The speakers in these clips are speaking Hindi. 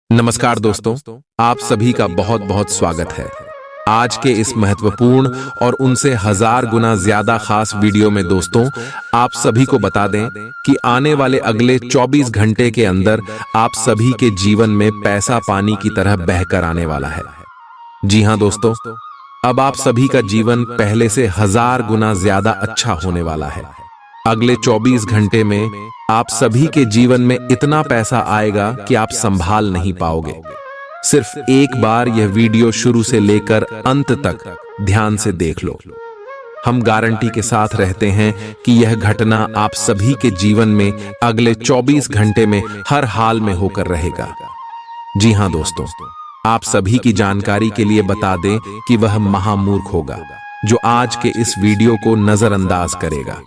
नमस्कार दोस्तों, आप सभी का बहुत बहुत स्वागत है। आज के इस महत्वपूर्ण और उनसे 1000 गुना ज्यादा खास वीडियो में दोस्तों, आप सभी को बता दें कि आने वाले अगले 24 घंटे के अंदर आप सभी के जीवन में पैसा पानी की तरह बहकर आने वाला है। जी हां दोस्तों, अब आप सभी का जीवन पहले से 1000 गुना ज्यादा अच्छा होने वाला है। अगले 24 घंटे में आप सभी के जीवन में इतना पैसा आएगा कि आप संभाल नहीं पाओगे। सिर्फ एक बार यह वीडियो शुरू से लेकर अंत तक ध्यान से देख लो। हम गारंटी के साथ रहते हैं कि यह घटना आप सभी के जीवन में अगले 24 घंटे में हर हाल में होकर रहेगा। जी हां दोस्तों, आप सभी की जानकारी के लिए बता दें कि वह महामूर्ख होगा जो आज के इस वीडियो को नजरअंदाज करेगा,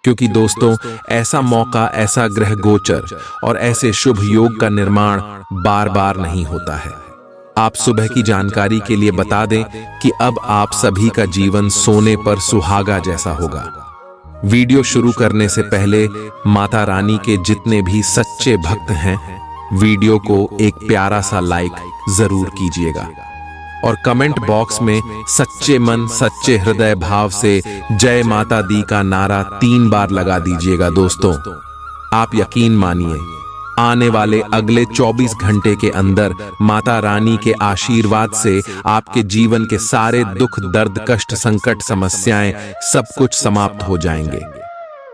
क्योंकि दोस्तों ऐसा मौका, ऐसा ग्रह गोचर और ऐसे शुभ योग का निर्माण बार बार नहीं होता है। आप सुबह की जानकारी के लिए बता दें कि अब आप सभी का जीवन सोने पर सुहागा जैसा होगा। वीडियो शुरू करने से पहले माता रानी के जितने भी सच्चे भक्त हैं, वीडियो को एक प्यारा सा लाइक जरूर कीजिएगा और कमेंट बॉक्स में सच्चे मन सच्चे हृदय भाव से जय माता दी का नारा 3 बार लगा दीजिएगा। दोस्तों आप यकीन मानिए, आने वाले अगले 24 घंटे के अंदर माता रानी के आशीर्वाद से आपके जीवन के सारे दुख दर्द कष्ट समस्याएं सब कुछ समाप्त हो जाएंगे।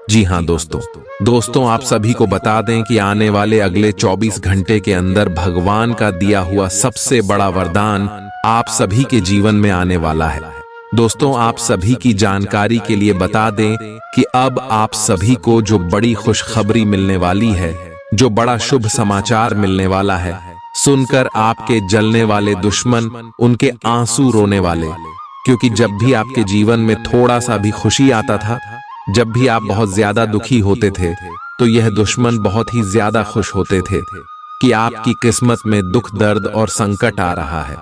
जी हां दोस्तों आप सभी को बता दें कि आने वाले अगले 24 घंटे के अंदर भगवान का दिया हुआ सबसे बड़ा वरदान आप सभी के जीवन में आने वाला है। दोस्तों आप सभी की जानकारी के लिए बता दें कि अब आप सभी को जो बड़ी खुशखबरी मिलने वाली है, जो बड़ा शुभ समाचार मिलने वाला है, सुनकर आपके जलने वाले दुश्मन, उनके आंसू रोने वाले, क्योंकि जब भी आपके जीवन में थोड़ा सा भी खुशी आता था, जब भी आप बहुत ज्यादा दुखी होते थे, तो यह दुश्मन बहुत ही ज्यादा खुश होते थे कि आपकी किस्मत में दुख दर्द और संकट आ रहा है।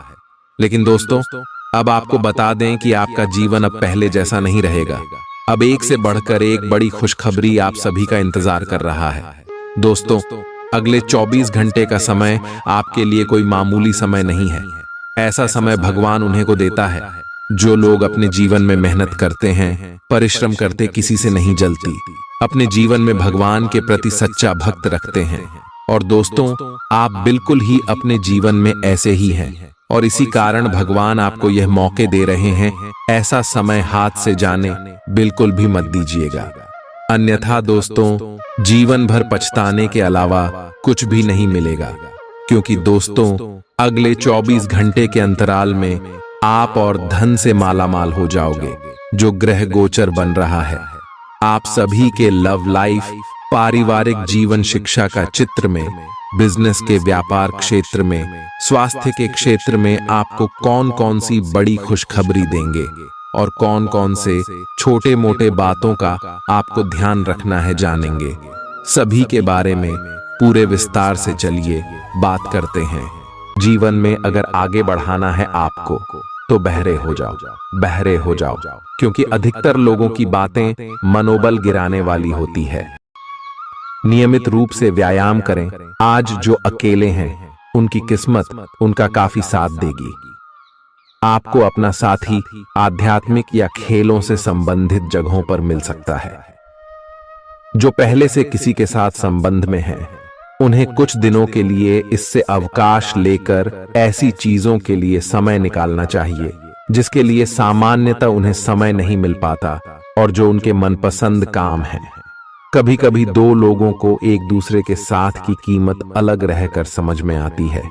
लेकिन दोस्तों अब आपको बता दें कि आपका जीवन अब पहले जैसा नहीं रहेगा। अब एक से बढ़कर एक बड़ी खुशखबरी आप सभी का इंतजार कर रहा है। दोस्तों अगले 24 घंटे का समय आपके लिए कोई मामूली समय नहीं है। ऐसा समय भगवान उन्हें को देता है जो लोग अपने जीवन में मेहनत करते हैं, परिश्रम करते, किसी से नहीं जलती, अपने जीवन में भगवान के प्रति सच्चा भक्त रखते हैं। और दोस्तों आप बिल्कुल ही अपने जीवन में ऐसे ही हैं और इसी कारण भगवान आपको यह मौके दे रहे हैं। ऐसा समय हाथ से जाने बिल्कुल भी मत दीजिएगा, अन्यथा दोस्तों जीवन भर पछताने के अलावा कुछ भी नहीं मिलेगा। क्योंकि दोस्तों अगले 24 घंटे के अंतराल में आप और धन से मालामाल हो जाओगे, जो ग्रह गोचर बन रहा है। आप सभी के लव लाइफ, पारिवारिक जीवन, शिक्षा का चित्र में, बिजनेस के व्यापार क्षेत्र में, स्वास्थ्य के क्षेत्र में आपको कौन कौन सी बड़ी खुशखबरी देंगे और कौन कौन से छोटे मोटे बातों का आपको ध्यान रखना है, जानेंगे। सभी के बारे में पूरे विस्तार से चलिए बात करते हैं। जीवन में अगर आगे बढ़ाना है आपको तो बहरे हो जाओ, क्योंकि अधिकतर लोगों की बातें मनोबल गिराने वाली होती है। नियमित रूप से व्यायाम करें। आज जो अकेले हैं उनकी किस्मत उनका काफी साथ देगी। आपको अपना साथी आध्यात्मिक या खेलों से संबंधित जगहों पर मिल सकता है। जो पहले से किसी के साथ संबंध में हैं, उन्हें कुछ दिनों के लिए इससे अवकाश लेकर ऐसी चीजों के लिए समय निकालना चाहिए जिसके लिए सामान्यतः उन्हें समय नहीं मिल पाता और जो उनके मनपसंद काम है। कभी कभी 2 लोगों को एक दूसरे के साथ की कीमत अलग रहकर समझ में आती है।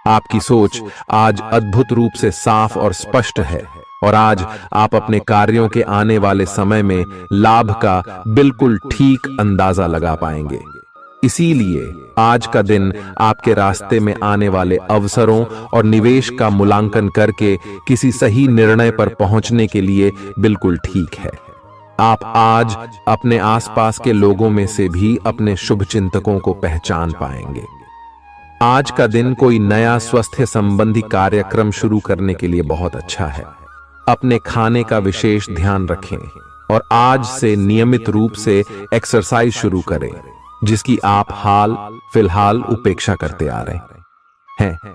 आपकी सोच आज अद्भुत रूप से साफ और स्पष्ट है और आज आप अपने कार्यों के आने वाले समय में लाभ का बिल्कुल ठीक अंदाजा लगा पाएंगे। इसीलिए आज का दिन आपके रास्ते में आने वाले अवसरों और निवेश का मूल्यांकन करके किसी सही निर्णय पर पहुंचने के लिए बिल्कुल ठीक है। आप आज अपने आसपास के लोगों में से भी अपने शुभ चिंतकों को पहचान पाएंगे। आज का दिन कोई नया स्वास्थ्य संबंधी कार्यक्रम शुरू करने के लिए बहुत अच्छा है। अपने खाने का विशेष ध्यान रखें और आज से नियमित रूप से एक्सरसाइज शुरू करें, जिसकी आप हाल फिलहाल उपेक्षा करते आ रहे हैं।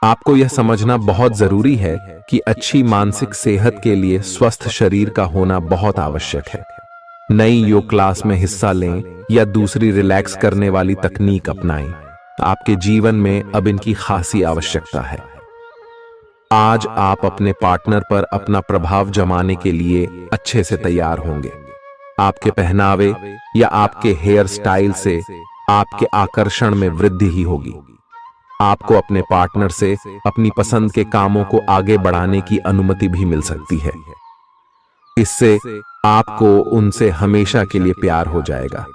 आपको यह समझना बहुत जरूरी है कि अच्छी मानसिक सेहत के लिए स्वस्थ शरीर का होना बहुत आवश्यक है। नई योग क्लास में हिस्सा लें या दूसरी रिलैक्स करने वाली तकनीक अपनाएं, आपके जीवन में अब इनकी खासी आवश्यकता है। आज आप अपने पार्टनर पर अपना प्रभाव जमाने के लिए अच्छे से तैयार होंगे। आपके पहनावे या आपके हेयर स्टाइल से आपके आकर्षण में वृद्धि ही होगी। आपको अपने पार्टनर से अपनी पसंद के कामों को आगे बढ़ाने की अनुमति भी मिल सकती है। इससे आपको उनसे हमेशा के लिए प्यार हो जाएगा।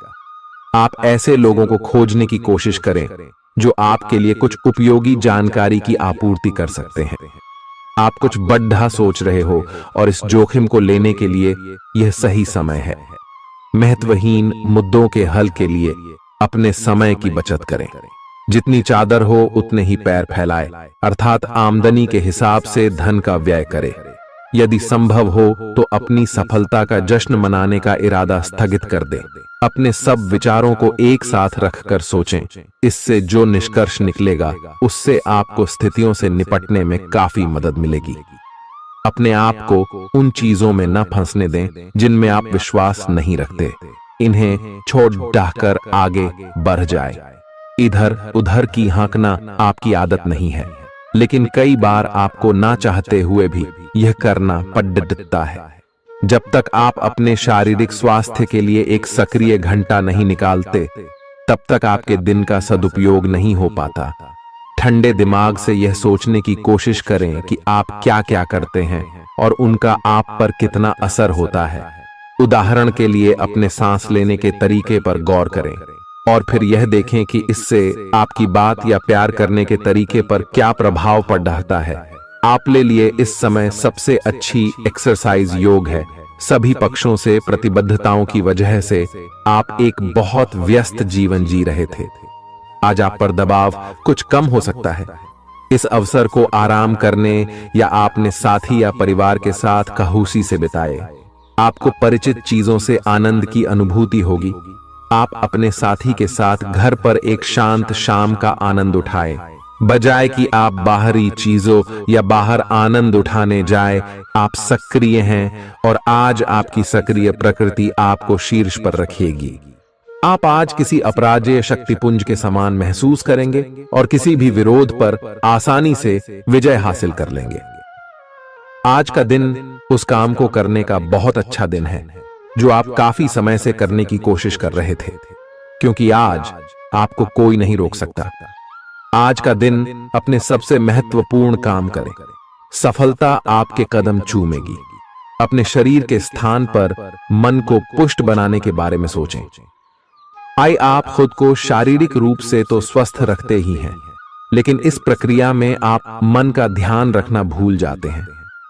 आप ऐसे लोगों को खोजने की कोशिश करें जो आपके लिए कुछ उपयोगी जानकारी की आपूर्ति कर सकते हैं। आप कुछ बड़ा सोच रहे हो और इस जोखिम को लेने के लिए यह सही समय है। महत्वहीन मुद्दों के हल के लिए अपने समय की बचत करें। जितनी चादर हो उतने ही पैर फैलाए, अर्थात आमदनी के हिसाब से धन का व्यय करें। यदि संभव हो तो अपनी सफलता का जश्न मनाने का इरादा स्थगित कर दें। अपने सब विचारों को एक साथ रखकर सोचें। इससे जो निष्कर्ष निकलेगा उससे आपको स्थितियों से निपटने में काफी मदद मिलेगी। अपने आप को उन चीजों में न फंसने दें जिनमें आप विश्वास नहीं रखते। इन्हें छोड़ डाहकर आगे बढ़ जाए। इधर उधर की हाँकना आपकी आदत नहीं है, लेकिन कई बार आपको ना चाहते हुए भी यह करना पड़ता है। जब तक आप अपने शारीरिक स्वास्थ्य के लिए एक सक्रिय घंटा नहीं निकालते, तब तक आपके दिन का सदुपयोग नहीं हो पाता। ठंडे दिमाग से यह सोचने की कोशिश करें कि आप क्या क्या करते हैं और उनका आप पर कितना असर होता है। उदाहरण के लिए अपने सांस लेने के तरीके पर गौर करें और फिर यह देखें कि इससे आपकी बात या प्यार करने के तरीके पर क्या प्रभाव पड़ रहा है। आपके लिए इस समय सबसे अच्छी एक्सरसाइज योग है। सभी पक्षों से प्रतिबद्धताओं की वजह से आप एक बहुत व्यस्त जीवन जी रहे थे। आज आप पर दबाव कुछ कम हो सकता है। इस अवसर को आराम करने या अपने साथी या परिवार के साथ खहूसी से बिताए। आपको परिचित चीजों से आनंद की अनुभूति होगी। आप अपने साथी के साथ घर पर एक शांत शाम का आनंद उठाएं, बजाय कि आप बाहरी चीजों या बाहर आनंद उठाने जाए। आप सक्रिय हैं और आज आपकी सक्रिय प्रकृति आपको शीर्ष पर रखेगी। आप आज किसी अपराजेय शक्तिपुंज के समान महसूस करेंगे और किसी भी विरोध पर आसानी से विजय हासिल कर लेंगे। आज का दिन उस काम को करने का बहुत अच्छा दिन है जो आप काफी समय से करने की कोशिश कर रहे थे, क्योंकि आज आपको कोई नहीं रोक सकता। आज का दिन अपने सबसे महत्वपूर्ण काम करें। सफलता आपके कदम चूमेगी। अपने शरीर के स्थान पर मन को पुष्ट बनाने के बारे में सोचें। आप खुद को शारीरिक रूप से तो स्वस्थ रखते ही हैं, लेकिन इस प्रक्रिया में आप मन का ध्यान रखना भूल जाते हैं,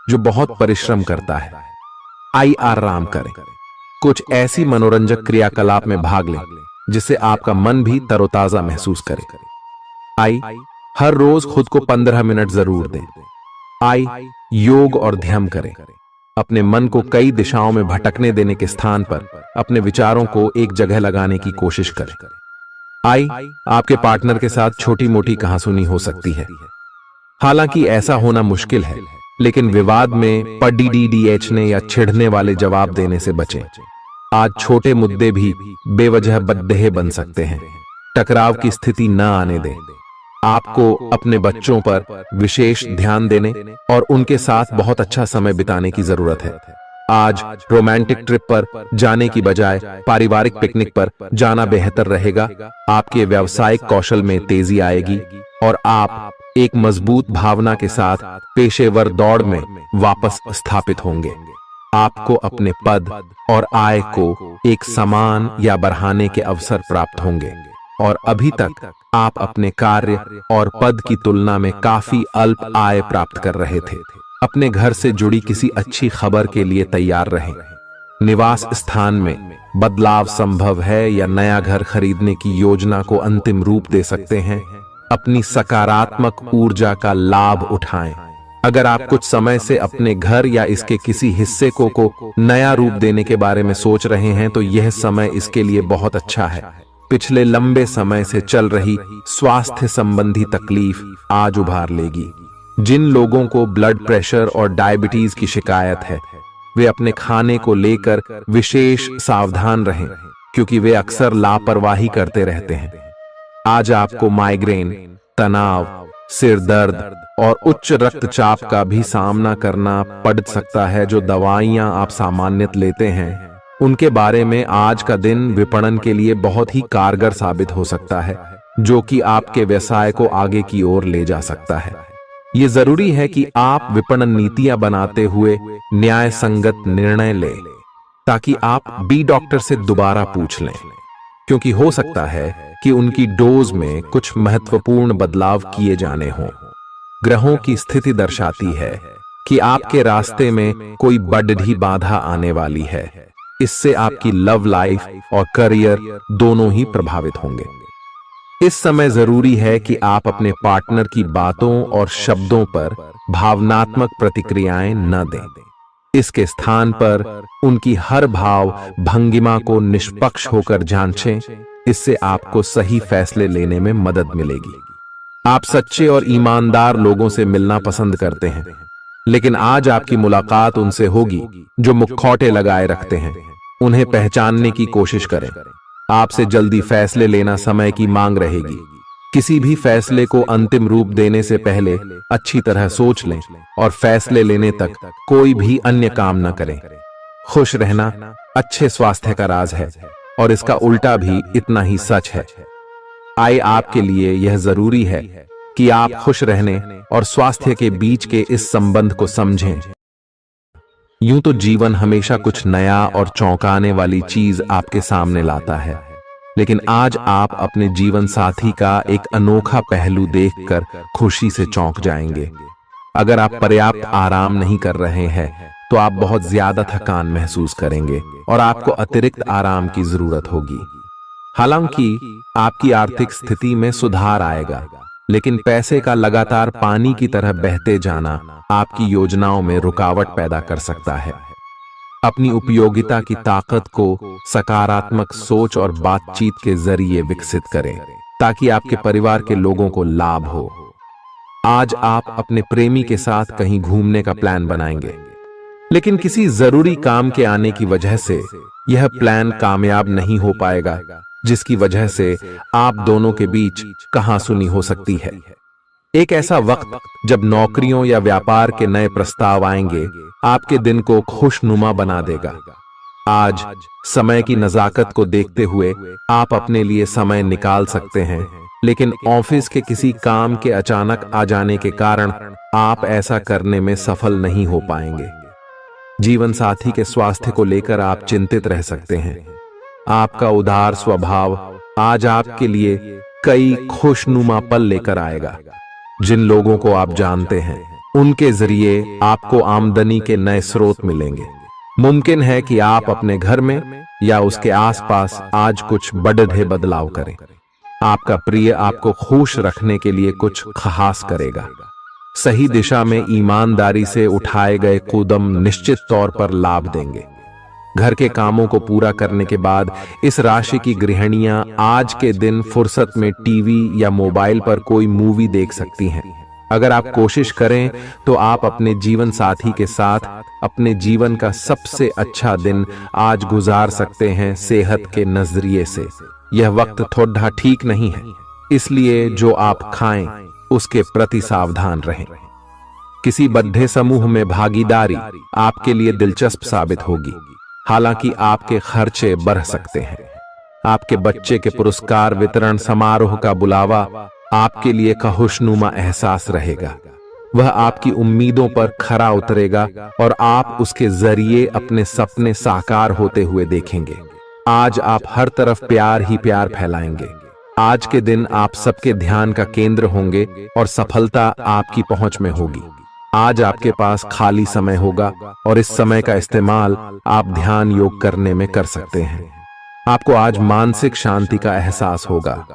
जो बहुत परिश्रम करता है। आराम करें। कुछ ऐसी मनोरंजक क्रियाकलाप में भाग लें जिससे आपका मन भी तरोताजा महसूस करे। हर रोज खुद को 15 मिनट जरूर दें। योग और ध्यान करें। अपने मन को कई दिशाओं में भटकने देने के स्थान पर अपने विचारों को एक जगह लगाने की कोशिश करें। आपके पार्टनर के साथ छोटी मोटी कहासुनी हो सकती है। हालांकि ऐसा होना मुश्किल है, लेकिन विवाद में पढ़ने या छिड़ने वाले जवाब देने से बचें। आज छोटे मुद्दे भी बेवजह बद्देह बन सकते हैं। टकराव की स्थिति न आने दें। आपको अपने बच्चों पर विशेष ध्यान देने और उनके साथ बहुत अच्छा समय बिताने की जरूरत है। आज रोमांटिक ट्रिप पर जाने की बजाय पारिवारिक पिकनिक पर जाना बेहतर रहेगा। आपके व्यावसायिक कौशल में तेजी आएगी और आप एक मजबूत भावना के साथ पेशेवर दौड़ में वापस स्थापित होंगे। आपको अपने पद और आय को एक समान या बढ़ाने के अवसर प्राप्त होंगे और अभी तक आप अपने कार्य और पद की तुलना में काफी अल्प आय प्राप्त कर रहे थे। अपने घर से जुड़ी किसी अच्छी खबर के लिए तैयार रहें। निवास स्थान में बदलाव संभव है या नया घर खरीदने की योजना को अंतिम रूप दे सकते हैं। अपनी सकारात्मक ऊर्जा का लाभ उठाएं। अगर आप कुछ समय से अपने घर या इसके किसी हिस्से को नया रूप देने के बारे में सोच रहे हैं तो यह समय इसके लिए बहुत अच्छा है। पिछले लंबे समय से चल रही स्वास्थ्य संबंधी तकलीफ आज उभार लेगी। जिन लोगों को ब्लड प्रेशर और डायबिटीज की शिकायत है, वे अपने खाने को लेकर विशेष सावधान रहें, क्योंकि वे अक्सर लापरवाही करते रहते हैं। आज आपको माइग्रेन, तनाव, सिर दर्द और उच्च रक्तचाप का भी सामना करना पड़ सकता है। जो दवाइयां आप सामान्यतः लेते हैं, उनके बारे में आज का दिन विपणन के लिए बहुत ही कारगर साबित हो सकता है, जो कि आपके व्यवसाय को आगे की ओर ले जा सकता है। ये जरूरी है कि आप विपणन नीतियां बनाते हुए न्याय संगत निर्णय लें, ताकि आप बी डॉक्टर से दोबारा पूछ लें, क्योंकि हो सकता है कि उनकी डोज में कुछ महत्वपूर्ण बदलाव किए जाने हों। ग्रहों की स्थिति दर्शाती है कि आपके रास्ते में कोई बड़ी बाधा आने वाली है। इससे आपकी लव लाइफ और करियर दोनों ही प्रभावित होंगे। इस समय जरूरी है कि आप अपने पार्टनर की बातों और शब्दों पर भावनात्मक प्रतिक्रियाएं न दें। इसके स्थान पर उनकी हर भाव भंगिमा को निष्पक्ष होकर जांचें। इससे आपको सही फैसले लेने में मदद मिलेगी। आप सच्चे और ईमानदार लोगों से मिलना पसंद करते हैं, लेकिन आज आपकी मुलाकात उनसे होगी जो मुखौटे लगाए रखते हैं। उन्हें पहचानने की कोशिश करें। आपसे जल्दी फैसले लेना समय की मांग रहेगी। किसी भी फैसले को अंतिम रूप देने से पहले अच्छी तरह सोच लें और फैसले लेने तक कोई भी अन्य काम न करें। खुश रहना अच्छे स्वास्थ्य का राज है, और इसका उल्टा भी इतना ही सच है। आए आपके लिए यह जरूरी है कि आप खुश रहने और स्वास्थ्य के बीच के इस संबंध को समझें। यूं तो जीवन हमेशा कुछ नया और चौंकाने वाली चीज आपके सामने लाता है, लेकिन आज आप अपने जीवन साथी का एक अनोखा पहलू देखकर खुशी से चौंक जाएंगे। अगर आप पर्याप्त आराम नहीं कर रहे हैं, तो आप बहुत ज्यादा थकान महसूस करेंगे और आपको अतिरिक्त आराम की जरूरत होगी। हालांकि आपकी आर्थिक स्थिति में सुधार आएगा, लेकिन पैसे का लगातार पानी की तरह बहते जाना आपकी योजनाओं में रुकावट पैदा कर सकता है। अपनी उपयोगिता की ताकत को सकारात्मक सोच और बातचीत के जरिए विकसित करें, ताकि आपके परिवार के लोगों को लाभ हो। आज आप अपने प्रेमी के साथ कहीं घूमने का प्लान बनाएंगे, लेकिन किसी जरूरी काम के आने की वजह से यह प्लान कामयाब नहीं हो पाएगा, जिसकी वजह से आप दोनों के बीच कहासुनी हो सकती है। एक ऐसा वक्त जब नौकरियों या व्यापार के नए प्रस्ताव आएंगे, आपके दिन को खुशनुमा बना देगा। आज समय की नजाकत को देखते हुए आप अपने लिए समय निकाल सकते हैं, लेकिन ऑफिस के किसी काम के अचानक आ जाने के कारण आप ऐसा करने में सफल नहीं हो पाएंगे। जीवन साथी के स्वास्थ्य को लेकर आप चिंतित रह सकते हैं। आपका उदार स्वभाव आज आपके लिए कई खुशनुमा पल लेकर आएगा। जिन लोगों को आप जानते हैं, उनके जरिए आपको आमदनी के नए स्रोत मिलेंगे। मुमकिन है कि आप अपने घर में या उसके आसपास आज कुछ बड़े बदलाव करें। आपका प्रिय आपको खुश रखने के लिए कुछ खास करेगा। सही दिशा में ईमानदारी से उठाए गए कदम निश्चित तौर पर लाभ देंगे। घर के कामों को पूरा करने के बाद इस राशि की गृहिणियां आज के दिन फुर्सत में टीवी या मोबाइल पर कोई मूवी देख सकती हैं। अगर आप कोशिश करें तो आप अपने जीवन साथी के साथ अपने जीवन का सबसे अच्छा दिन आज गुजार सकते हैं। सेहत के नजरिए से यह वक्त थोड़ा ठीक नहीं है, इसलिए जो आप खाएं उसके प्रति सावधान रहें। किसी बद्ध समूह में भागीदारी आपके लिए दिलचस्प साबित होगी, हालांकि आपके खर्चे बढ़ सकते हैं। आपके बच्चे के पुरस्कार वितरण समारोह का बुलावा आपके लिए खुशनुमा एहसास रहेगा। वह आपकी उम्मीदों पर खरा उतरेगा और आप उसके जरिए अपने सपने साकार होते हुए देखेंगे। आज आप हर तरफ प्यार ही प्यार फैलाएंगे। आज के दिन आप सबके ध्यान का केंद्र होंगे और सफलता आपकी पहुंच में होगी। आज आपके पास खाली समय होगा और इस समय का इस्तेमाल आप ध्यान योग करने में कर सकते हैं। आपको आज मानसिक शांति का एहसास होगा।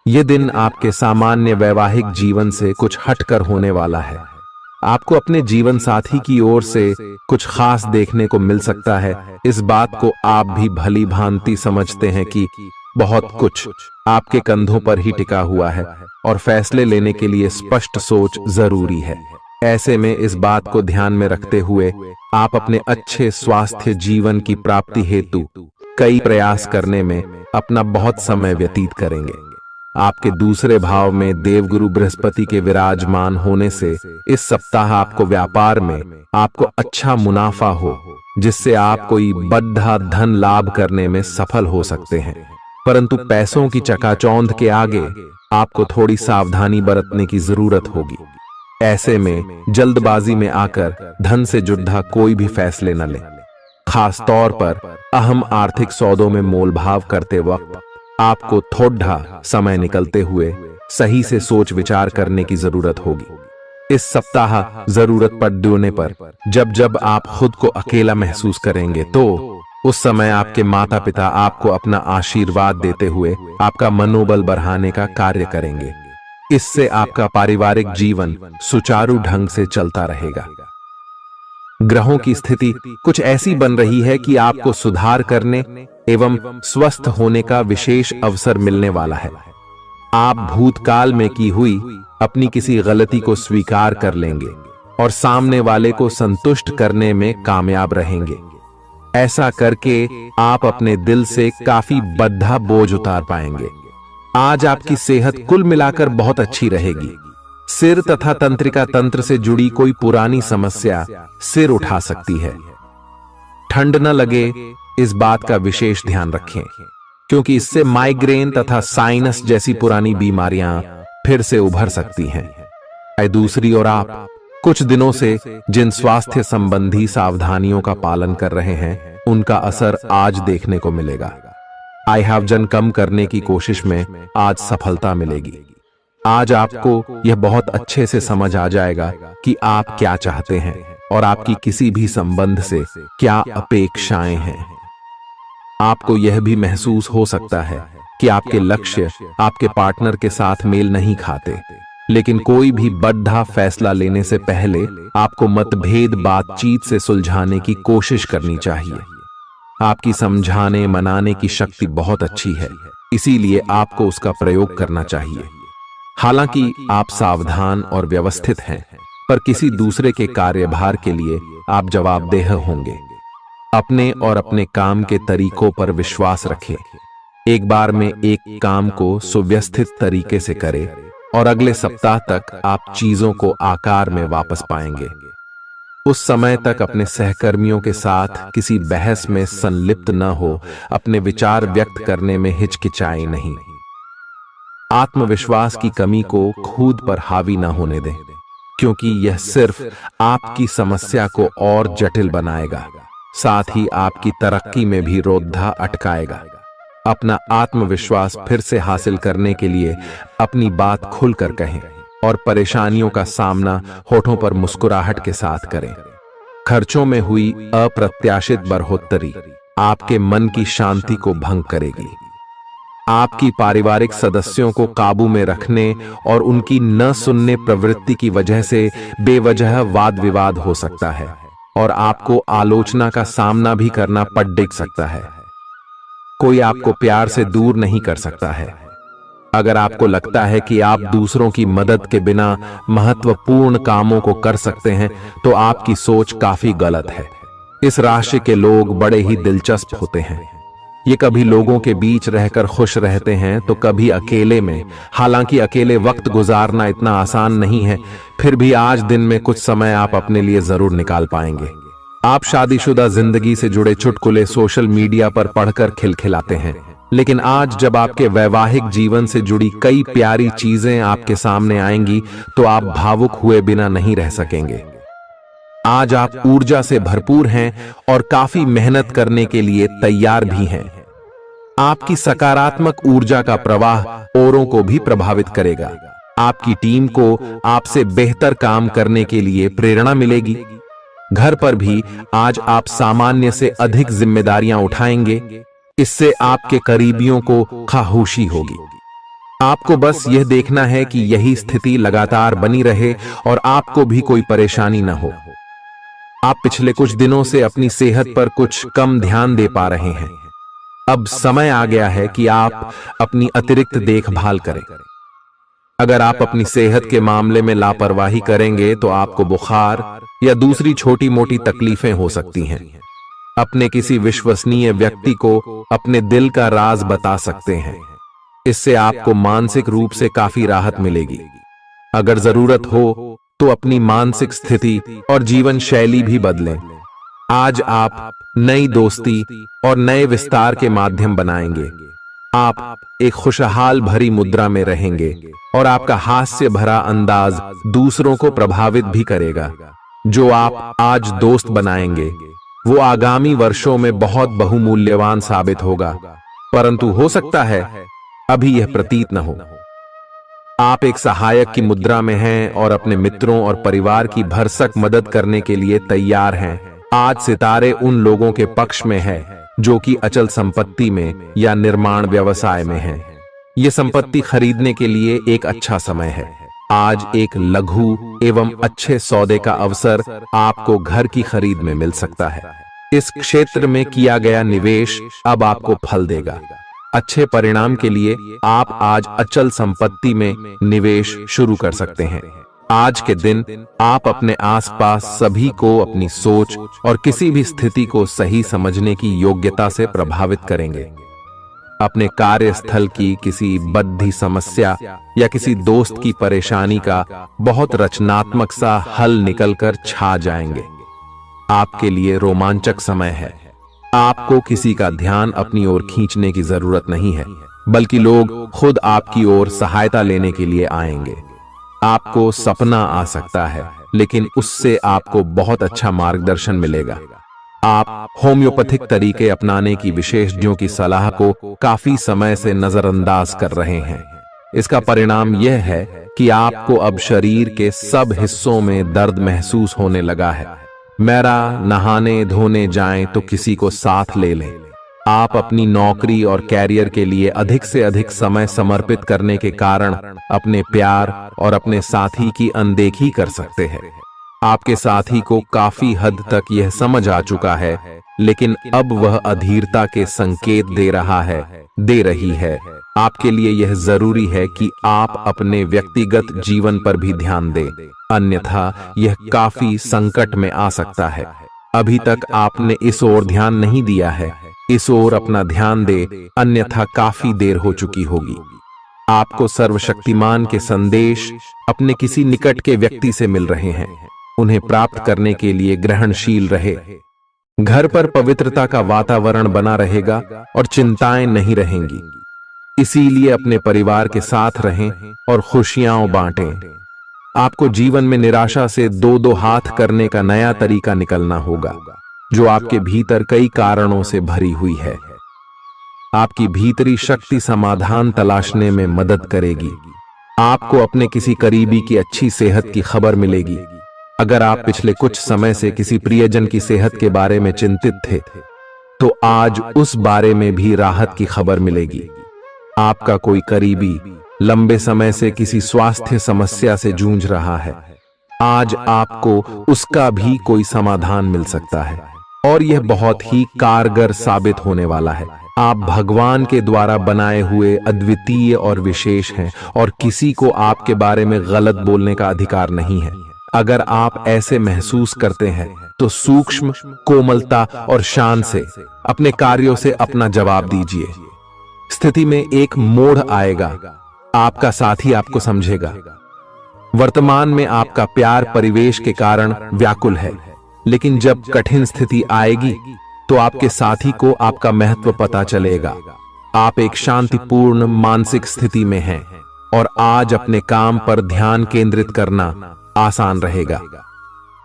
यह दिन आपके सामान्य वैवाहिक जीवन से कुछ हटकर होने वाला है। आपको अपने जीवन साथी की ओर से कुछ खास देखने को मिल सकता है। इस बात को आप भी भली भांति समझते हैं कि बहुत कुछ आपके कंधों पर ही टिका हुआ है और फैसले लेने के लिए स्पष्ट सोच जरूरी है। ऐसे में इस बात को ध्यान में रखते हुए आप अपने अच्छे स्वास्थ्य जीवन की प्राप्ति हेतु कई प्रयास करने में अपना बहुत समय व्यतीत करेंगे। आपके दूसरे भाव में देवगुरु बृहस्पति के विराजमान होने से इस सप्ताह आपको व्यापार में आपको अच्छा मुनाफा हो, जिससे आप कोई बड़ा धन लाभ करने में सफल हो सकते हैं। परंतु पैसों की चकाचौंध के आगे आपको थोड़ी सावधानी बरतने की जरूरत होगी। ऐसे में जल्दबाजी में आकर धन से जुड़ा कोई भी फैसले न लें। खास तौर पर अहम आर्थिक सौदों में मोलभाव करते वक्त आपको थोड़ा समय निकलते हुए सही से सोच विचार करने की जरूरत होगी। इस सप्ताह जरूरत पड़ने पर जब जब आप खुद को अकेला महसूस करेंगे तो उस समय आपके माता पिता आपको अपना आशीर्वाद देते हुए आपका मनोबल बढ़ाने का कार्य करेंगे। इससे आपका पारिवारिक जीवन सुचारू ढंग से चलता रहेगा। ग्रहों की स्थिति कुछ ऐसी बन रही है कि आपको सुधार करने एवं स्वस्थ होने का विशेष अवसर मिलने वाला है। आप भूतकाल में की हुई अपनी किसी गलती को स्वीकार कर लेंगे और सामने वाले को संतुष्ट करने में कामयाब रहेंगे। ऐसा करके आप अपने दिल से काफी बड़ा बोझ उतार पाएंगे। आज आपकी सेहत कुल मिलाकर बहुत अच्छी रहेगी। सिर तथा तंत्रिका तंत्र से जुड़ी कोई पुरानी समस्या सिर उठा सकती है। ठंड न लगे इस बात का विशेष ध्यान रखें, क्योंकि इससे माइग्रेन तथा साइनस जैसी पुरानी बीमारियां फिर से उभर सकती हैं। दूसरी ओर आप कुछ दिनों से जिन स्वास्थ्य संबंधी सावधानियों का पालन कर रहे हैं, उनका असर आज देखने को मिलेगा। आई वजन कम करने की कोशिश में आज सफलता मिलेगी। आज आपको यह बहुत अच्छे से समझ आ जाएगा कि आप क्या चाहते हैं और आपकी किसी भी संबंध से क्या अपेक्षाएं हैं। आपको यह भी महसूस हो सकता है कि आपके लक्ष्य आपके पार्टनर के साथ मेल नहीं खाते, लेकिन कोई भी बड़ा फैसला लेने से पहले आपको मतभेद बातचीत से सुलझाने की कोशिश करनी चाहिए। आपकी समझाने मनाने की शक्ति बहुत अच्छी है, इसीलिए आपको उसका प्रयोग करना चाहिए। हालांकि आप सावधान और व्यवस्थित हैं, पर किसी दूसरे के कार्यभार के लिए आप जवाबदेह होंगे। अपने और अपने काम के तरीकों पर विश्वास रखें। एक बार में एक काम को सुव्यवस्थित तरीके से करें और अगले सप्ताह तक आप चीजों को आकार में वापस पाएंगे। उस समय तक अपने सहकर्मियों के साथ किसी बहस में संलिप्त न हो, अपने विचार व्यक्त करने में हिचकिचाएं नहीं। आत्मविश्वास की कमी को खुद पर हावी न होने दें, क्योंकि यह सिर्फ आपकी समस्या को और जटिल बनाएगा, साथ ही आपकी तरक्की में भी रोधा अटकाएगा। अपना आत्मविश्वास फिर से हासिल करने के लिए अपनी बात खुलकर कहें और परेशानियों का सामना होठों पर मुस्कुराहट के साथ करें। खर्चों में हुई अप्रत्याशित बढ़ोतरी आपके मन की शांति को भंग करेगी। आपकी पारिवारिक सदस्यों को काबू में रखने और उनकी न सुनने प्रवृत्ति की वजह से बेवजह वाद विवाद हो सकता है और आपको आलोचना का सामना भी करना पड़ सकता है। कोई आपको प्यार से दूर नहीं कर सकता है। अगर आपको लगता है कि आप दूसरों की मदद के बिना महत्वपूर्ण कामों को कर सकते हैं, तो आपकी सोच काफी गलत है। इस राशि के लोग बड़े ही दिलचस्प होते हैं। ये कभी लोगों के बीच रहकर खुश रहते हैं तो कभी अकेले में। हालांकि अकेले वक्त गुजारना इतना आसान नहीं है, फिर भी आज दिन में कुछ समय आप अपने लिए जरूर निकाल पाएंगे। आप शादीशुदा जिंदगी से जुड़े चुटकुले सोशल मीडिया पर पढ़कर खिलखिलाते हैं, लेकिन आज जब आपके वैवाहिक जीवन से जुड़ी कई प्यारी चीजें आपके सामने आएंगी तो आप भावुक हुए बिना नहीं रह सकेंगे। आज आप ऊर्जा से भरपूर हैं और काफी मेहनत करने के लिए तैयार भी हैं। आपकी सकारात्मक ऊर्जा का प्रवाह औरों को भी प्रभावित करेगा। आपकी टीम को आपसे बेहतर काम करने के लिए प्रेरणा मिलेगी। घर पर भी आज आप सामान्य से अधिक जिम्मेदारियां उठाएंगे। इससे आपके करीबियों को खामोशी होगी। आपको बस यह देखना है कि यही स्थिति लगातार बनी रहे और आपको भी कोई परेशानी न हो। आप पिछले कुछ दिनों से अपनी सेहत पर कुछ कम ध्यान दे पा रहे हैं। अब समय आ गया है कि आप अपनी अतिरिक्त देखभाल करें। अगर आप अपनी सेहत के मामले में लापरवाही करेंगे तो आपको बुखार या दूसरी छोटी मोटी तकलीफें हो सकती हैं। अपने किसी विश्वसनीय व्यक्ति को अपने दिल का राज बता सकते हैं। इससे आपको मानसिक रूप से काफी राहत मिलेगी। अगर जरूरत हो तो अपनी मानसिक स्थिति और जीवन शैली भी बदलें। आज आप नई दोस्ती और नए विस्तार के माध्यम बनाएंगे। आप एक खुशहाल भरी मुद्रा में रहेंगे और आपका हास्य भरा अंदाज दूसरों को प्रभावित भी करेगा। जो आप आज दोस्त बनाएंगे वो आगामी वर्षों में बहुत बहुमूल्यवान साबित होगा, परंतु हो सकता है अभी यह प्रतीत न हो। आप एक सहायक की मुद्रा में हैं और अपने मित्रों और परिवार की भरसक मदद करने के लिए तैयार हैं। आज सितारे उन लोगों के पक्ष में है जो कि अचल संपत्ति में या निर्माण व्यवसाय में है। ये संपत्ति खरीदने के लिए एक अच्छा समय है। आज एक लघु एवं अच्छे सौदे का अवसर आपको घर की खरीद में मिल सकता है। इस क्षेत्र में किया गया निवेश अब आपको फल देगा। अच्छे परिणाम के लिए आप आज अचल संपत्ति में निवेश शुरू कर सकते हैं। आज के दिन आप अपने आसपास सभी को अपनी सोच और किसी भी स्थिति को सही समझने की योग्यता से प्रभावित करेंगे। अपने कार्यस्थल की किसी बद्धी समस्या या किसी दोस्त की परेशानी का बहुत रचनात्मक सा हल निकलकर छा जाएंगे। आपके लिए रोमांचक समय है। आपको किसी का ध्यान अपनी ओर खींचने की जरूरत नहीं है, बल्कि लोग खुद आपकी ओर सहायता लेने के लिए आएंगे। आपको सपना आ सकता है, लेकिन उससे आपको बहुत अच्छा मार्गदर्शन मिलेगा। आप होम्योपैथिक तरीके अपनाने की विशेषज्ञों की सलाह को काफी समय से नजरअंदाज कर रहे हैं। इसका परिणाम यह है कि आपको अब शरीर के सब हिस्सों में दर्द महसूस होने लगा है। मेरा नहाने धोने जाएं तो किसी को साथ ले लें। आप अपनी नौकरी और कैरियर के लिए अधिक से अधिक समय समर्पित करने के कारण अपने प्यार और अपने साथी की अनदेखी कर सकते हैं। आपके साथी को काफी हद तक यह समझ आ चुका है, लेकिन अब वह अधीरता के संकेत दे रही है। आपके लिए यह जरूरी है कि आप अपने व्यक्तिगत जीवन पर भी ध्यान दें, अन्यथा यह काफी संकट में आ सकता है। अभी तक आपने इस ओर ध्यान नहीं दिया है, इस ओर अपना ध्यान दे, अन्यथा काफी देर हो चुकी होगी। आपको सर्वशक्तिमान के संदेश अपने किसी निकट के व्यक्ति से मिल रहे हैं। उन्हें प्राप्त करने के लिए ग्रहणशील रहे। घर पर पवित्रता का वातावरण बना रहेगा और चिंताएं नहीं रहेंगी। इसीलिए अपने परिवार के साथ रहें और खुशियां बांटें। आपको जीवन में निराशा से दो हाथ करने का नया तरीका निकलना होगा, जो आपके भीतर कई कारणों से भरी हुई है। आपकी भीतरी शक्ति समाधान तलाशने में मदद करेगी। आपको अपने किसी करीबी की अच्छी सेहत की खबर मिलेगी। अगर आप पिछले कुछ समय से किसी प्रियजन की सेहत के बारे में चिंतित थे, तो आज उस बारे में भी राहत की खबर मिलेगी। आपका कोई करीबी लंबे समय से किसी स्वास्थ्य समस्या से जूझ रहा है, आज आपको उसका भी कोई समाधान मिल सकता है और यह बहुत ही कारगर साबित होने वाला है। आप भगवान के द्वारा बनाए हुए अद्वितीय और विशेष हैं और किसी को आपके बारे में गलत बोलने का अधिकार नहीं है। अगर आप ऐसे महसूस करते हैं तो सूक्ष्म, कोमलता और शान से अपने कार्यों से अपना जवाब दीजिए। स्थिति में एक मोड़ आएगा, आपका साथी आपको समझेगा। वर्तमान में आपका प्यार परिवेश के कारण व्याकुल है, लेकिन जब कठिन स्थिति आएगी तो आपके साथी को आपका महत्व पता चलेगा। आप एक शांतिपूर्ण मानसिक स्थिति में हैं और आज अपने काम पर ध्यान केंद्रित करना आसान रहेगा।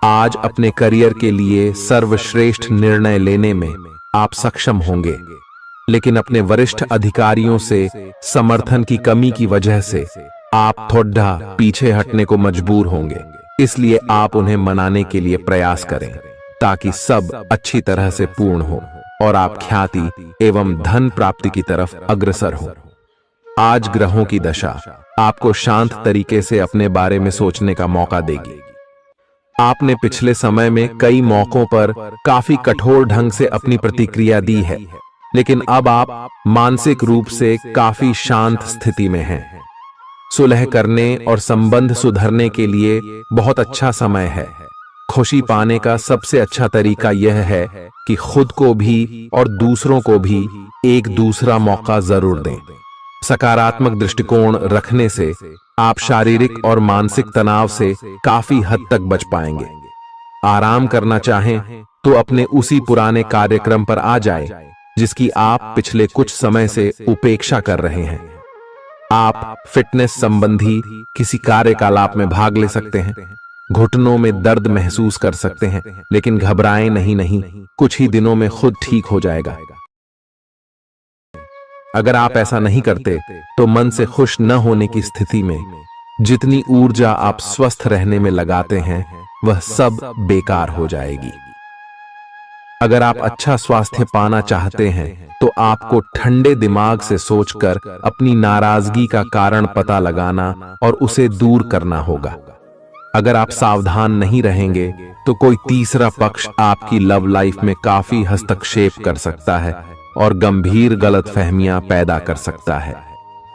आज अपने करियर के लिए सर्वश्रेष्ठ निर्णय लेने में आप सक्षम होंगे, लेकिन अपने वरिष्ठ अधिकारियों से समर्थन की कमी की वजह से आप थोड़ा पीछे हटने को मजबूर होंगे। इसलिए आप उन्हें मनाने के लिए प्रयास करें ताकि सब अच्छी तरह से पूर्ण हो और आप ख्याति एवं धन प्राप्ति की तरफ अग्रसर हो। आज ग्रहों की दशा आपको शांत तरीके से अपने बारे में सोचने का मौका देगी। आपने पिछले समय में कई मौकों पर काफी कठोर ढंग से अपनी प्रतिक्रिया दी है, लेकिन अब आप मानसिक रूप से काफी शांत स्थिति में हैं। सुलह करने और संबंध सुधरने के लिए बहुत अच्छा समय है। खुशी पाने का सबसे अच्छा तरीका यह है कि खुद को भी और दूसरों को भी एक दूसरा मौका जरूर दें। सकारात्मक दृष्टिकोण रखने से आप शारीरिक और मानसिक तनाव से काफी हद तक बच पाएंगे। आराम करना चाहें तो अपने उसी पुराने कार्यक्रम पर आ जाएं, जिसकी आप पिछले कुछ समय से उपेक्षा कर रहे हैं। आप फिटनेस संबंधी किसी कार्यकलाप में भाग ले सकते हैं। घुटनों में दर्द महसूस कर सकते हैं, लेकिन घबराएं नहीं, कुछ ही दिनों में खुद ठीक हो जाएगा। अगर आप ऐसा नहीं करते तो मन से खुश न होने की स्थिति में जितनी ऊर्जा आप स्वस्थ रहने में लगाते हैं वह सब बेकार हो जाएगी। अगर आप अच्छा स्वास्थ्य पाना चाहते हैं तो आपको ठंडे दिमाग से सोचकर अपनी नाराजगी का कारण पता लगाना और उसे दूर करना होगा। अगर आप सावधान नहीं रहेंगे तो कोई तीसरा पक्ष आपकी लव लाइफ में काफी हस्तक्षेप कर सकता है और गंभीर गलतफहमियां पैदा कर सकता है।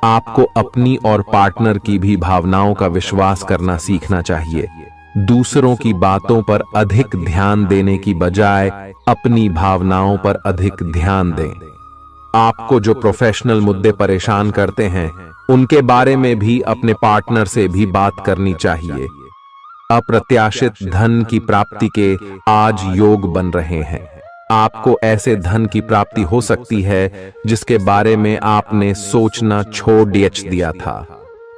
आपको अपनी और पार्टनर की भी भावनाओं का विश्वास करना सीखना चाहिए। दूसरों की बातों पर अधिक ध्यान देने की बजाय अपनी भावनाओं पर अधिक ध्यान दें। आपको जो प्रोफेशनल मुद्दे परेशान करते हैं उनके बारे में भी अपने पार्टनर से भी बात करनी चाहिए। अप्रत्याशित धन की प्राप्ति के आज योग बन रहे हैं। आपको ऐसे धन की प्राप्ति हो सकती है जिसके बारे में आपने सोचना छोड़ दिया था।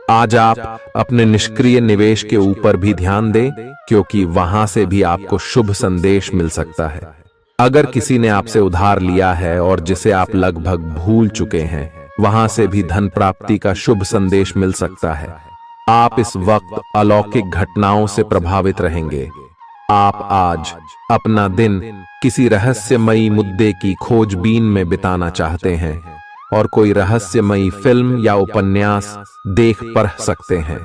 आज आप अपने निष्क्रिय निवेश के ऊपर भी ध्यान दें, क्योंकि वहां से भी आपको शुभ संदेश मिल सकता है। अगर किसी ने आपसे उधार लिया है और जिसे आप लगभग भूल चुके हैं, वहां से भी धन प्राप्ति का शुभ संदेश मिल सकता है। आप इस वक्त अलौकिक घटनाओं से प्रभावित रहेंगे। आप आज अपना दिन किसी रहस्यमयी मुद्दे की खोजबीन में बिताना चाहते हैं और कोई रहस्यमयी फिल्म या उपन्यास देख पढ़ सकते हैं।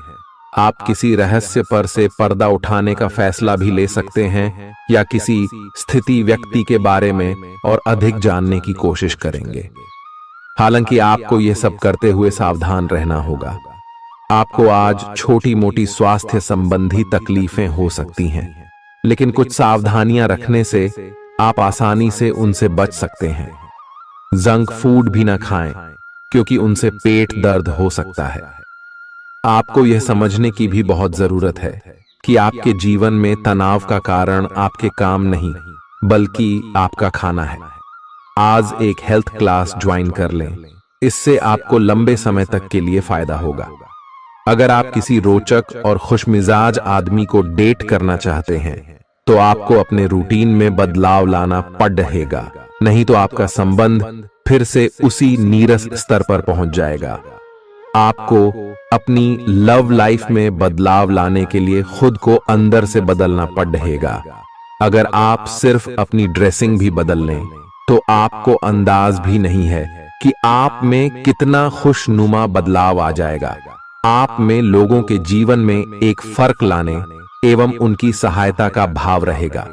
आप किसी रहस्य पर से पर्दा उठाने का फैसला भी ले सकते हैं या किसी स्थिति व्यक्ति के बारे में और अधिक जानने की कोशिश करेंगे। हालांकि आपको यह सब करते हुए सावधान रहना होगा। आपको आज छोटी मोटी स्वास्थ्य संबंधी तकलीफें हो सकती हैं, लेकिन कुछ सावधानियां रखने से आप आसानी से उनसे बच सकते हैं। जंक फूड भी ना खाएं, क्योंकि उनसे पेट दर्द हो सकता है। आपको यह समझने की भी बहुत जरूरत है कि आपके जीवन में तनाव का कारण आपके काम नहीं, बल्कि आपका खाना है। आज एक हेल्थ क्लास ज्वाइन कर लें, इससे आपको लंबे समय तक के लिए फायदा होगा। अगर आप किसी रोचक और खुशमिजाज आदमी को डेट करना चाहते हैं तो आपको अपने रूटीन में बदलाव लाना पड़ेगा, नहीं तो आपका संबंध फिर से उसी नीरस स्तर पर पहुंच जाएगा। आपको अपनी लव लाइफ में बदलाव लाने के लिए खुद को अंदर से बदलना पड़ेगा। अगर आप सिर्फ अपनी ड्रेसिंग भी बदल लें तो आपको अंदाज भी नहीं है कि आप में कितना खुशनुमा बदलाव आ जाएगा। आप में लोगों के जीवन में एक फर्क लाने एवं उनकी सहायता का भाव रहेगा।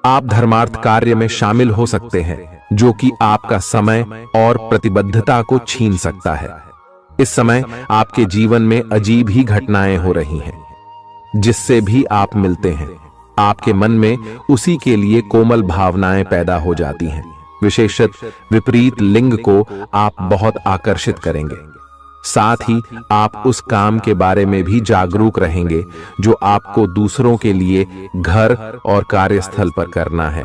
आप धर्मार्थ कार्य में शामिल हो सकते हैं, जो कि आपका समय और प्रतिबद्धता को छीन सकता है। इस समय आपके जीवन में अजीब ही घटनाएं हो रही हैं, जिससे भी आप मिलते हैं आपके मन में उसी के लिए कोमल भावनाएं पैदा हो जाती हैं। विशेषतः विपरीत लिंग को आप बहुत आकर्षित करेंगे। साथ ही आप उस काम के बारे में भी जागरूक रहेंगे जो आपको दूसरों के लिए घर और कार्यस्थल पर करना है।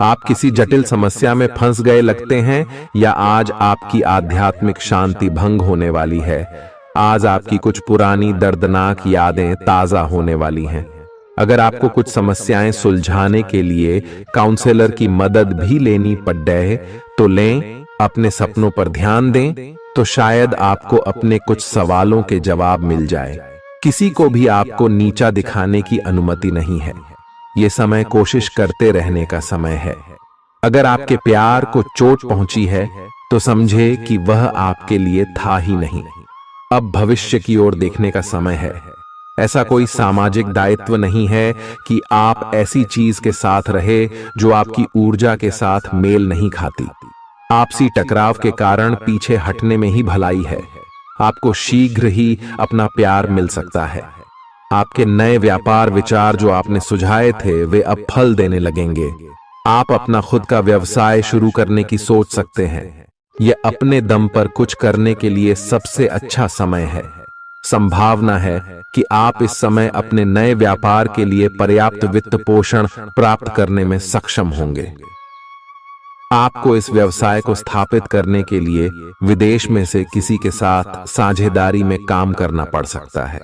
आप किसी जटिल समस्या में फंस गए लगते हैं या आज आपकी आध्यात्मिक शांति भंग होने वाली है। आज आपकी कुछ पुरानी दर्दनाक यादें ताजा होने वाली हैं। अगर आपको कुछ समस्याएं सुलझाने के लिए काउंसलर की मदद भी लेनी पड़े तो लें। अपने सपनों पर ध्यान दें तो शायद आपको अपने कुछ सवालों के जवाब मिल जाए। किसी को भी आपको नीचा दिखाने की अनुमति नहीं है। ये समय कोशिश करते रहने का समय है। अगर आपके प्यार को चोट पहुंची है तो समझे कि वह आपके लिए था ही नहीं। अब भविष्य की ओर देखने का समय है। ऐसा कोई सामाजिक दायित्व नहीं है कि आप ऐसी चीज के साथ रहे जो आपकी ऊर्जा के साथ मेल नहीं खाती। आपसी टकराव के कारण पीछे हटने में ही भलाई है। आपको शीघ्र ही अपना प्यार मिल सकता है। आपके नए व्यापार विचार जो आपने सुझाए थे वे अब फल देने लगेंगे। आप अपना खुद का व्यवसाय शुरू करने की सोच सकते हैं। यह अपने दम पर कुछ करने के लिए सबसे अच्छा समय है। संभावना है कि आप इस समय अपने नए व्यापार के लिए पर्याप्त वित्त पोषण प्राप्त करने में सक्षम होंगे। आपको इस व्यवसाय को स्थापित करने के लिए विदेश में से किसी के साथ साझेदारी में काम करना पड़ सकता है।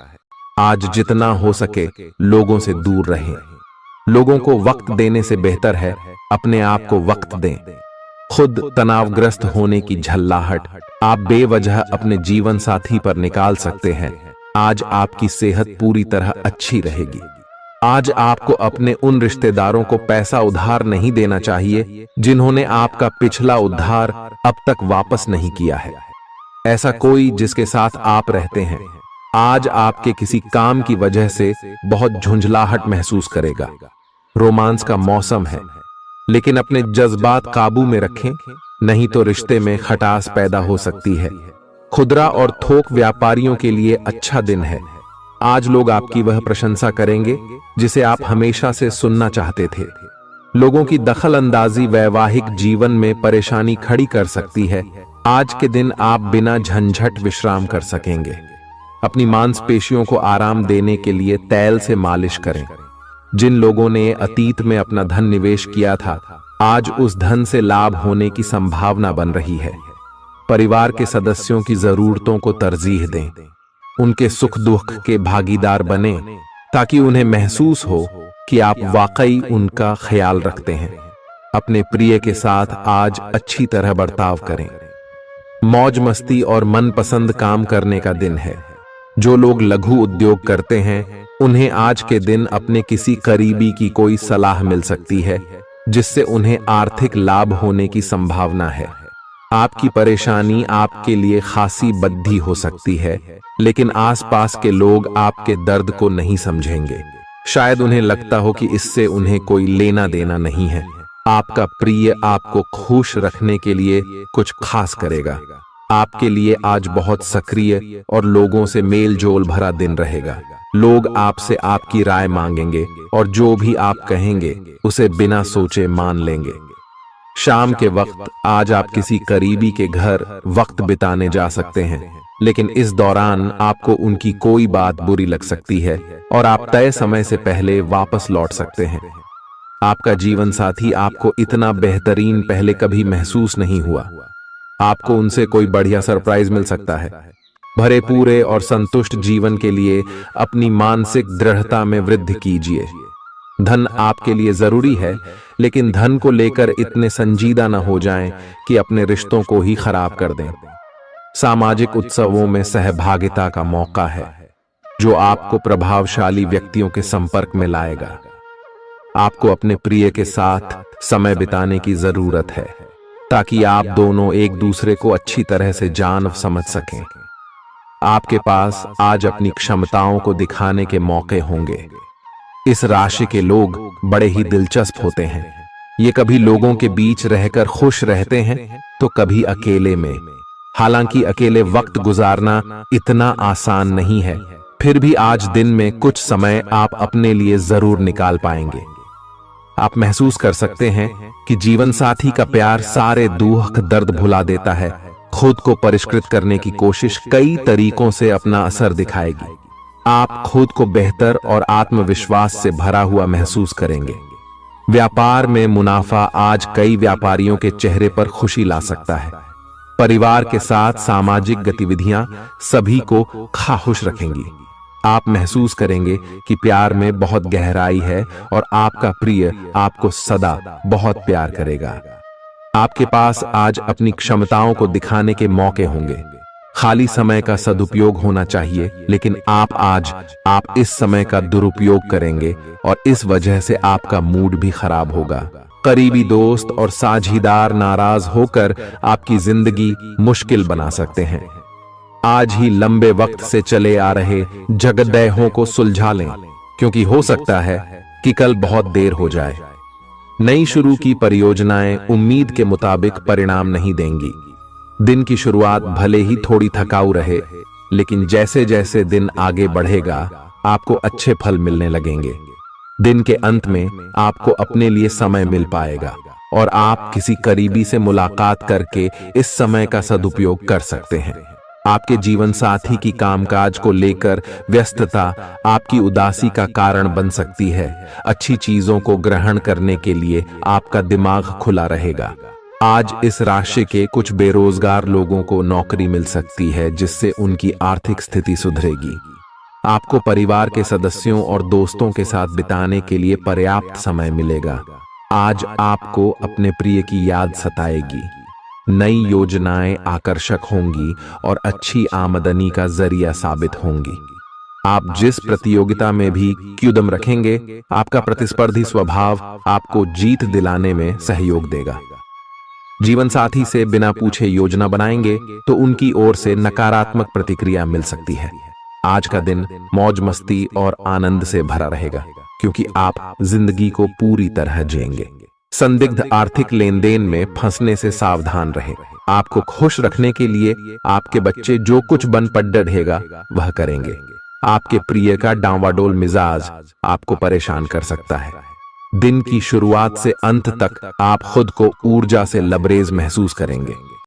आज जितना हो सके लोगों से दूर रहें। लोगों को वक्त देने से बेहतर है अपने आप को वक्त दें। खुद तनावग्रस्त होने की झल्लाहट आप बेवजह अपने जीवन साथी पर निकाल सकते हैं। आज आपकी सेहत पूरी तरह अच्छी रहेगी। आज आपको अपने उन रिश्तेदारों को पैसा उधार नहीं देना चाहिए जिन्होंने आपका पिछला उधार अब तक वापस नहीं किया है। ऐसा कोई जिसके साथ आप रहते हैं आज आपके किसी काम की वजह से बहुत झुंझलाहट महसूस करेगा। रोमांस का मौसम है, लेकिन अपने जज्बात काबू में रखें, नहीं तो रिश्ते में खटास पैदा हो सकती है। खुदरा और थोक व्यापारियों के लिए अच्छा दिन है। आज लोग आपकी वह प्रशंसा करेंगे जिसे आप हमेशा से सुनना चाहते थे। लोगों की दखल अंदाजी वैवाहिक जीवन में परेशानी खड़ी कर सकती है। आज के दिन आप बिना झंझट विश्राम कर सकेंगे। अपनी मांसपेशियों को आराम देने के लिए तैल से मालिश करें। जिन लोगों ने अतीत में अपना धन निवेश किया था आज उस धन से लाभ होने की संभावना बन रही है। परिवार के सदस्यों की जरूरतों को तरजीह दें। उनके सुख दुख के भागीदार बने ताकि उन्हें महसूस हो कि आप वाकई उनका ख्याल रखते हैं। अपने प्रिय के साथ आज अच्छी तरह बर्ताव करें। मौज मस्ती और मनपसंद काम करने का दिन है। जो लोग लघु उद्योग करते हैं उन्हें आज के दिन अपने किसी करीबी की कोई सलाह मिल सकती है जिससे उन्हें आर्थिक लाभ होने की संभावना है। आपकी परेशानी आपके लिए खासी बद्धी हो सकती है, लेकिन आसपास के लोग आपके दर्द को नहीं समझेंगे। शायद उन्हें लगता हो कि इससे उन्हें कोई लेना देना नहीं है। आपका प्रिय आपको खुश रखने के लिए कुछ खास करेगा। आपके लिए आज बहुत सक्रिय और लोगों से मेल जोल भरा दिन रहेगा। लोग आपसे आपकी राय मांगेंगे और जो भी आप कहेंगे उसे बिना सोचे मान लेंगे। शाम के वक्त आज आप किसी करीबी के घर वक्त बिताने जा सकते हैं, लेकिन इस दौरान आपको उनकी कोई बात बुरी लग सकती है और आप तय समय से पहले वापस लौट सकते हैं। आपका जीवन साथी आपको इतना बेहतरीन पहले कभी महसूस नहीं हुआ। आपको उनसे कोई बढ़िया सरप्राइज मिल सकता है। भरे पूरे और संतुष्ट जीवन के लिए अपनी मानसिक दृढ़ता में वृद्धि कीजिए। धन आपके लिए जरूरी है, लेकिन धन को लेकर इतने संजीदा न हो जाएं कि अपने रिश्तों को ही खराब कर दें। सामाजिक उत्सवों में सहभागिता का मौका है जो आपको प्रभावशाली व्यक्तियों के संपर्क में लाएगा। आपको अपने प्रिय के साथ समय बिताने की जरूरत है ताकि आप दोनों एक दूसरे को अच्छी तरह से जान समझ सकें। आपके पास आज अपनी क्षमताओं को दिखाने के मौके होंगे। इस राशि के लोग बड़े ही दिलचस्प होते हैं। ये कभी लोगों के बीच रहकर खुश रहते हैं तो कभी अकेले में। हालांकि अकेले वक्त गुजारना इतना आसान नहीं है, फिर भी आज दिन में कुछ समय आप अपने लिए जरूर निकाल पाएंगे। आप महसूस कर सकते हैं कि जीवन साथी का प्यार सारे दुख दर्द भुला देता है। खुद को परिष्कृत करने की कोशिश कई तरीकों से अपना असर दिखाएगी। आप खुद को बेहतर और आत्मविश्वास से भरा हुआ महसूस करेंगे। व्यापार में मुनाफा आज कई व्यापारियों के चेहरे पर खुशी ला सकता है। परिवार के साथ सामाजिक गतिविधियां सभी को खुश रखेंगी। आप महसूस करेंगे कि प्यार में बहुत गहराई है और आपका प्रिय आपको सदा बहुत प्यार करेगा। आपके पास आज अपनी क्षमताओं को दिखाने के मौके होंगे। खाली समय का सदुपयोग होना चाहिए, लेकिन आप इस समय का दुरुपयोग करेंगे और इस वजह से आपका मूड भी खराब होगा। करीबी दोस्त और साझीदार नाराज होकर आपकी जिंदगी मुश्किल बना सकते हैं। आज ही लंबे वक्त से चले आ रहे जगदेहों को सुलझा लें, क्योंकि हो सकता है कि कल बहुत देर हो जाए। नई शुरू की परियोजनाएं उम्मीद के मुताबिक परिणाम नहीं देंगी। दिन की शुरुआत भले ही थोड़ी थकाऊ रहे, लेकिन जैसे जैसे दिन आगे बढ़ेगा आपको अच्छे फल मिलने लगेंगे। दिन के अंत में आपको अपने लिए समय मिल पाएगा और आप किसी करीबी से मुलाकात करके इस समय का सदुपयोग कर सकते हैं। आपके जीवन साथी की कामकाज को लेकर व्यस्तता आपकी उदासी का कारण बन सकती है। अच्छी चीजों को ग्रहण करने के लिए आपका दिमाग खुला रहेगा। आज इस राशि के कुछ बेरोजगार लोगों को नौकरी मिल सकती है, जिससे उनकी आर्थिक स्थिति सुधरेगी। आपको परिवार के सदस्यों और दोस्तों के साथ बिताने के लिए पर्याप्त समय मिलेगा। आज आपको अपने प्रिय की याद सताएगी। नई योजनाएं आकर्षक होंगी और अच्छी आमदनी का जरिया साबित होंगी। आप जिस प्रतियोगिता में भी कदम रखेंगे, आपका प्रतिस्पर्धी स्वभाव आपको जीत दिलाने में सहयोग देगा। जीवन साथी से बिना पूछे योजना बनाएंगे तो उनकी ओर से नकारात्मक प्रतिक्रिया मिल सकती है। आज का दिन मौज मस्ती और आनंद से भरा रहेगा, क्योंकि आप जिंदगी को पूरी तरह जिएंगे। संदिग्ध आर्थिक लेन देन में फंसने से सावधान रहें। आपको खुश रखने के लिए आपके बच्चे जो कुछ बन पढ़ रहेगा वह करेंगे। आपके प्रिय का डांवाडोल मिजाज आपको परेशान कर सकता है। दिन की शुरुआत से अंत तक आप खुद को ऊर्जा से लबरेज महसूस करेंगे।